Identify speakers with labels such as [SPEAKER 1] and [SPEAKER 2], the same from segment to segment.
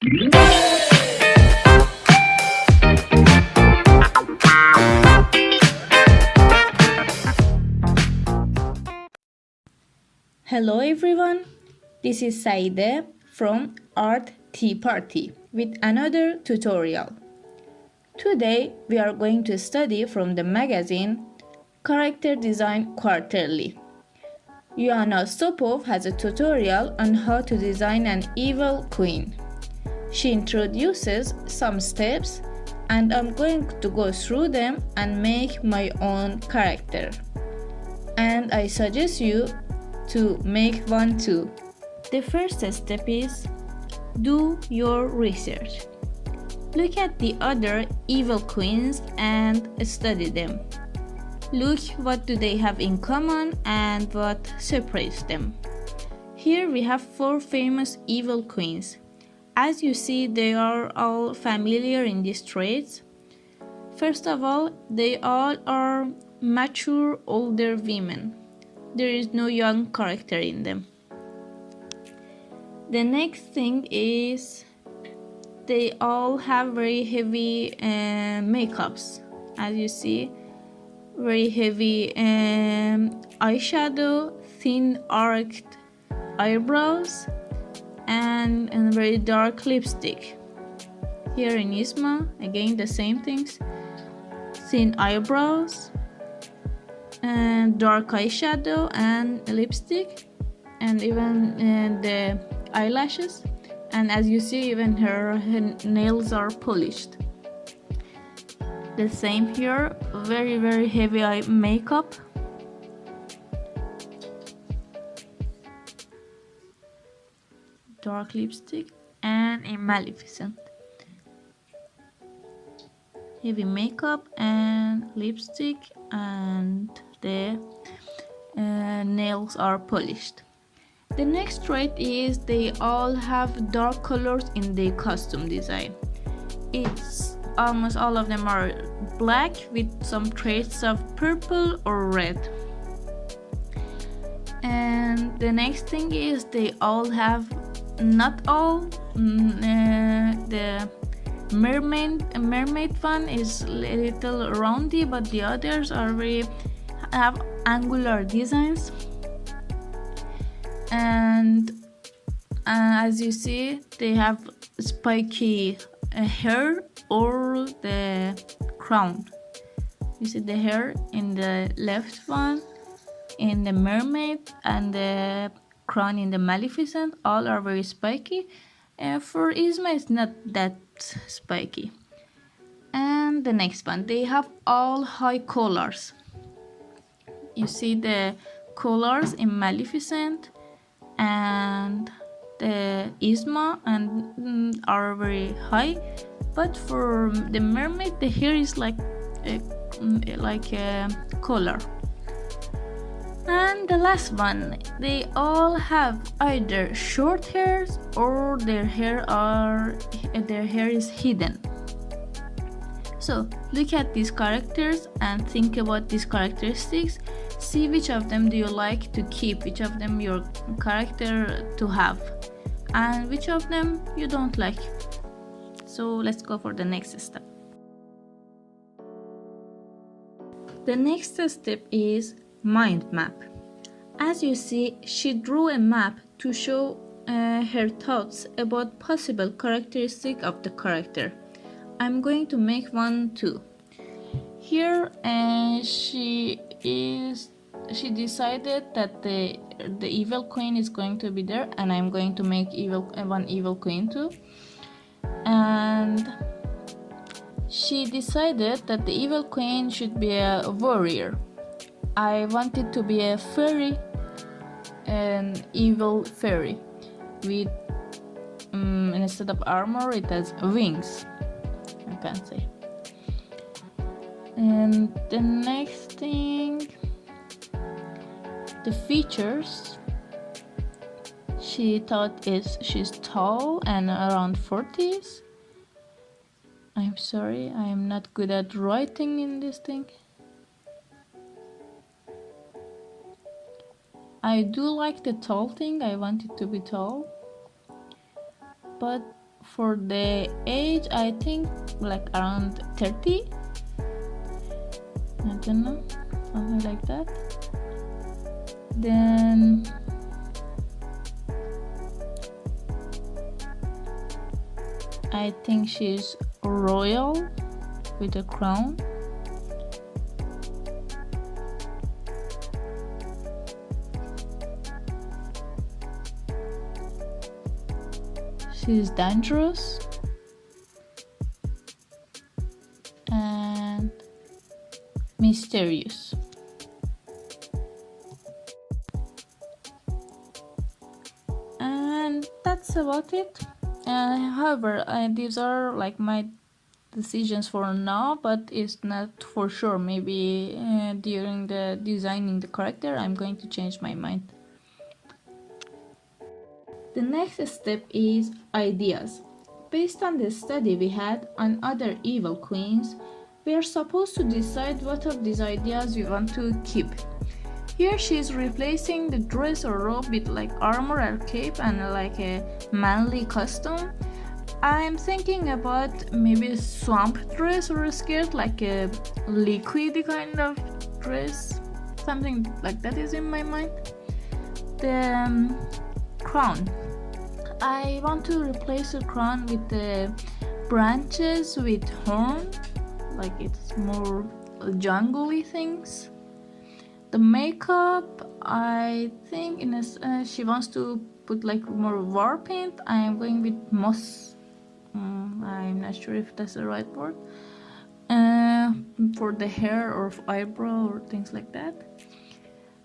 [SPEAKER 1] Hello everyone, this is Saide from Art Tea Party with another tutorial. Today we are going to study from the magazine Character Design Quarterly. IOANA SPOPV has a tutorial on how to design an evil queen. She introduces some steps and I'm going to go through them and make my own character. And I suggest you to make one too. The first step is do your research. Look at the other evil queens and study them. Look what do they have in common and what separates them. Here we have 4 famous evil queens. As you see, they are all familiar in these traits. First of all, they all are mature older women. There is no young character in them. The next thing is they all have very heavy makeups. As you see, very heavy eyeshadow, thin arched eyebrows, and very dark lipstick. Here in Isma, again the same things, thin eyebrows and dark eyeshadow and lipstick, and even the eyelashes. And as you see, even her nails are polished. The same here, very heavy eye makeup. Dark lipstick and a Maleficent. Heavy makeup and lipstick, and the nails are polished. The next trait is they all have dark colors in their costume design. It's almost all of them are black with some traits of purple or red. And the next thing is they all have, not all, the mermaid one is a little roundy, but the others are have angular designs. And as you see, they have spiky hair or the crown. You see the hair in the left one in the mermaid and the crown in the Maleficent. All are very spiky. For Isma, it's not that spiky. And the next one, they have all high collars. You see the collars in Maleficent and the Isma and are very high, but for the mermaid the hair is like a collar. And the last one, they all have either short hairs or their hair is hidden. So look at these characters and think about these characteristics. See which of them do you like to keep, which of them your character to have, and which of them you don't like. So let's go for the next step. The next step is mind map. As you see, she drew a map to show her thoughts about possible characteristics of the character. I'm going to make one too. Here she decided that the evil queen is going to be there, and I'm going to make one evil queen too. And she decided that the evil queen should be a warrior. I wanted to be a fairy, an evil fairy with instead of armor it has wings, I can say. And the next thing, the features she thought is she's tall and around 40s. I'm sorry, I'm not good at writing in this thing. I do like the tall thing, I want it to be tall. But For the age, I think like around 30. I don't know, something like that. Then I think she's royal with a crown. She's dangerous and mysterious. And that's about it. However, these are like my decisions for now, but it's not for sure. Maybe during the designing the character, I'm going to change my mind. The next step is ideas. Based on the study we had on other evil queens, we are supposed to decide what of these ideas we want to keep. Here she is replacing the dress or robe with like armor or cape and like a manly costume. I'm thinking about maybe a swamp dress or a skirt, like a liquidy kind of dress. Something like that is in my mind. The crown. I want to replace the crown with the branches with horn, like it's more jungly things. The makeup, I think she wants to put like more war paint. I am going with moss. I'm not sure if that's the right word. For the hair or eyebrow or things like that.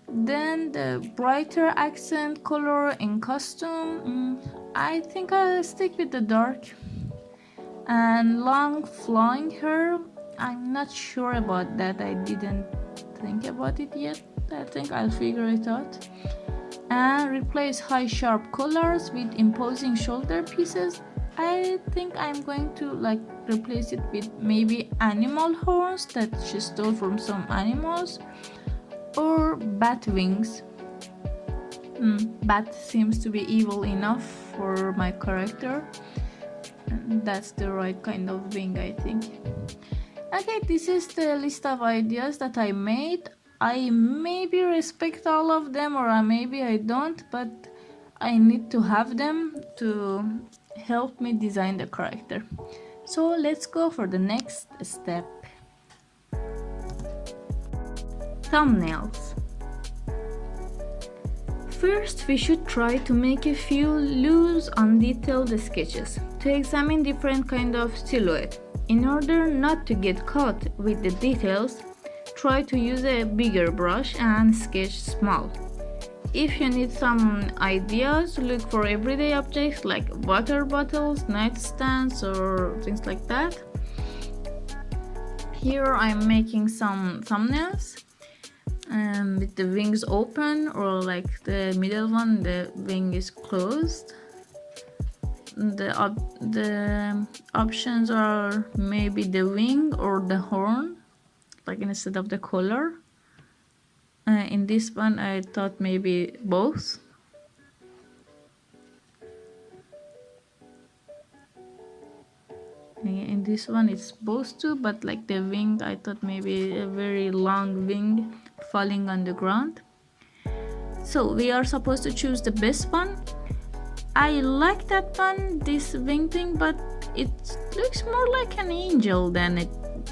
[SPEAKER 1] Then the brighter accent color in costume, I think I'll stick with the dark. And long flowing hair, I'm not sure about that. I didn't think about it yet. I think I'll figure it out. And replace high sharp collars with imposing shoulder pieces. I think I'm going to like replace it with maybe animal horns that she stole from some animals, or bat wings. Bat seems to be evil enough for my character. That's the right kind of wing, I think. Okay, this is the list of ideas that I made. I maybe respect all of them, or maybe I don't, but I need to have them to help me design the character. So let's go for the next step. Thumbnails. First, we should try to make a few loose, undetailed sketches to examine different kind of silhouette. In order not to get caught with the details, try to use a bigger brush and sketch small. If you need some ideas, look for everyday objects like water bottles, nightstands, or things like that. Here I'm making some thumbnails with the wings open, or like the middle one, the wing is closed. The options are maybe the wing or the horn, like instead of the collar. In this one I thought maybe both. In this one it's both too, but like the wing, I thought maybe a very long wing falling on the ground. So we are supposed to choose the best one. I like that one, this wing thing, but it looks more like an angel than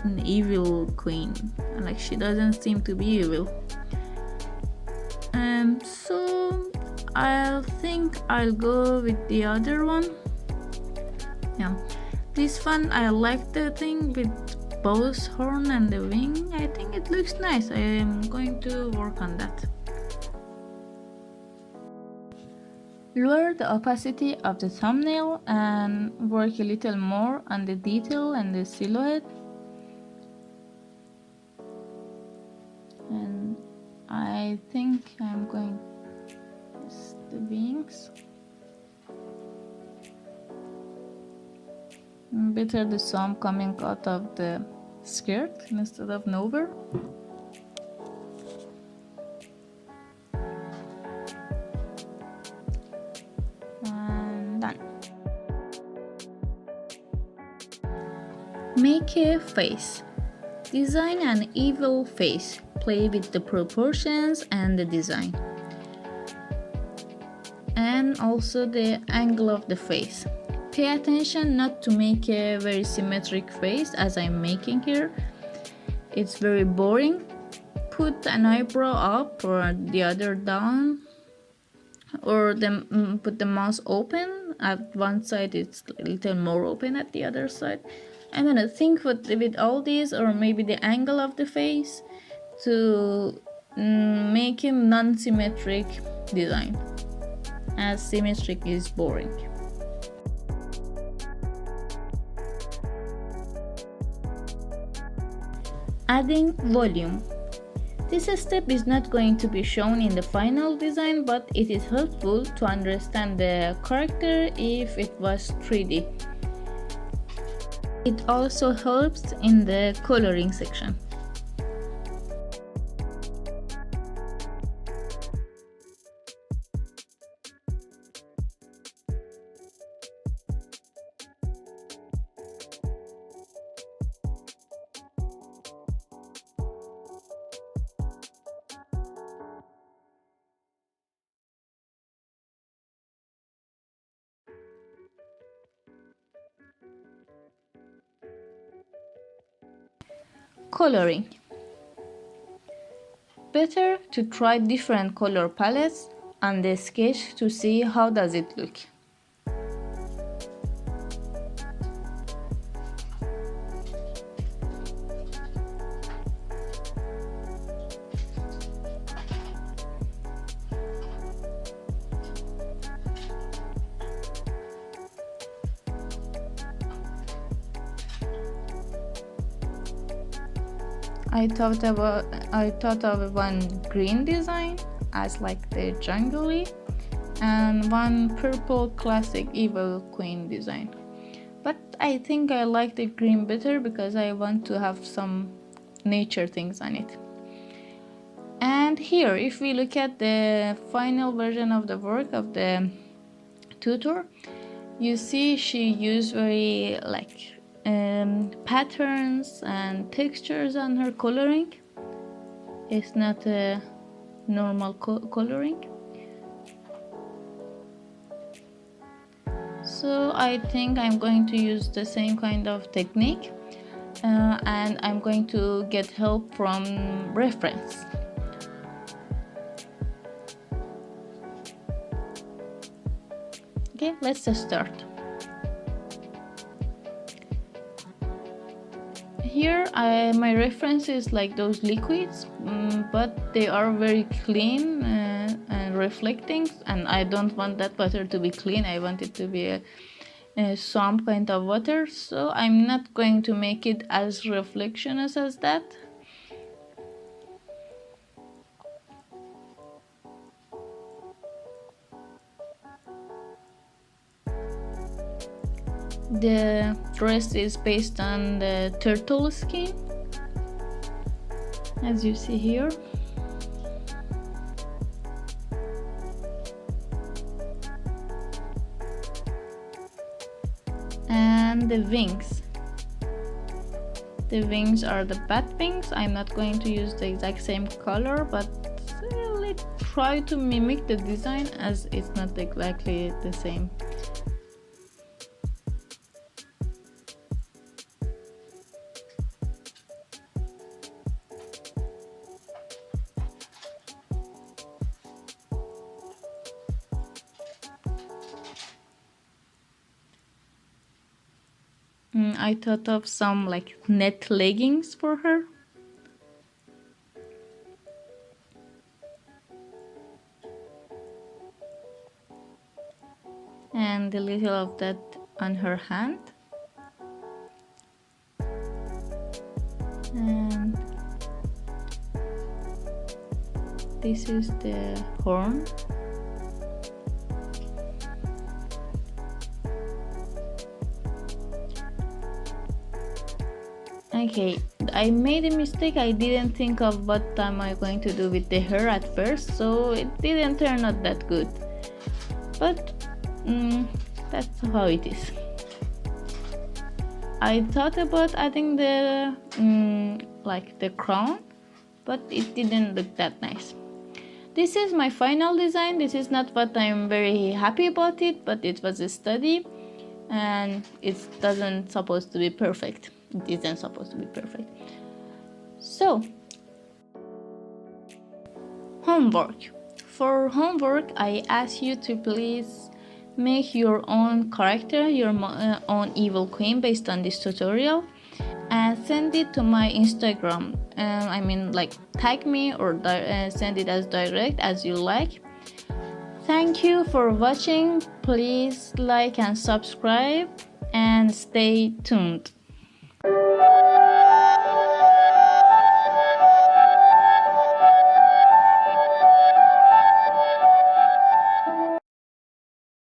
[SPEAKER 1] an evil queen. Like she doesn't seem to be evil. So I think I'll go with the other one. Yeah, this one I like the thing with both horn and the wing. I think it looks nice. I am going to work on that. Lower the opacity of the thumbnail and work a little more on the detail and the silhouette. And I think I'm going with the wings. Better the some coming out of the skirt instead of nowhere. And done. Make a face. Design an evil face. Play with the proportions and the design. And also the angle of the face. Pay attention not to make a very symmetric face as I'm making here. It's very boring. Put an eyebrow up or the other down, or put the mouth open. At one side it's a little more open at the other side. I'm gonna think with all these, or maybe the angle of the face, to make him non-symmetric design, as symmetric is boring. Adding volume. This step is not going to be shown in the final design, but it is helpful to understand the character if it was 3D. It also helps in the coloring section. Coloring. Better to try different color palettes on the sketch to see how does it look. I thought of one green design as like the jungly, and one purple classic evil queen design. But I think I like the green better because I want to have some nature things on it. And here, if we look at the final version of the work of the tutor, you see she used very like patterns and textures on her coloring. It's not a normal coloring. So I think I'm going to use the same kind of technique, and I'm going to get help from reference. Okay, let's just start. Here my reference is like those liquids, but they are very clean and reflecting, and I don't want that water to be clean. I want it to be some kind of water, so I'm not going to make it as reflectionless as that. The dress is based on the turtle skin, as you see here. And the wings. The wings are the bat wings. I'm not going to use the exact same color, but let's try to mimic the design as it's not exactly the same. I thought of some like net leggings for her. And a little of that on her hand. And this is the horn. Okay, I made a mistake. I didn't think of what am I going to do with the hair at first, so it didn't turn out that good. But that's how it is. I thought about adding the like the crown, but it didn't look that nice. This is my final design. This is not what I'm very happy about it, but it was a study and it doesn't supposed to be perfect. It isn't supposed to be perfect. So, homework. For homework, I ask you to please make your own character, your own evil queen based on this tutorial, and send it to my Instagram. Like tag me or send it as direct as you like. Thank you for watching. Please like and subscribe and stay tuned.